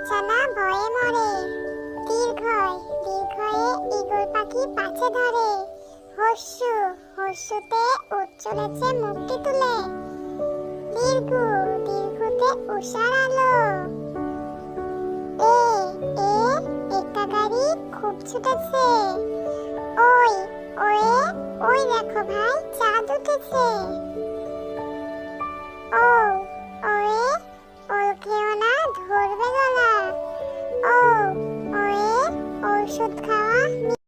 ছানা ভয়ে মরে। দীর্ঘয় দীর্ঘয়ে ঈগল পাখি পাছে ধরে। হস্যু হস্যুতে উট চলেছে মুক্তি তুলে। দীর্ঘ দীর্ঘতে উষার আলো। এ এ একটা গাড়ি খুব ছুটেছে। ওই ওয়ে ওই দেখো ভাই চাঁদ উঠেছে। ও ওয়ে ওল খেও না ধরবে গলা। ও ওয়ে ঔষধ খাওয়া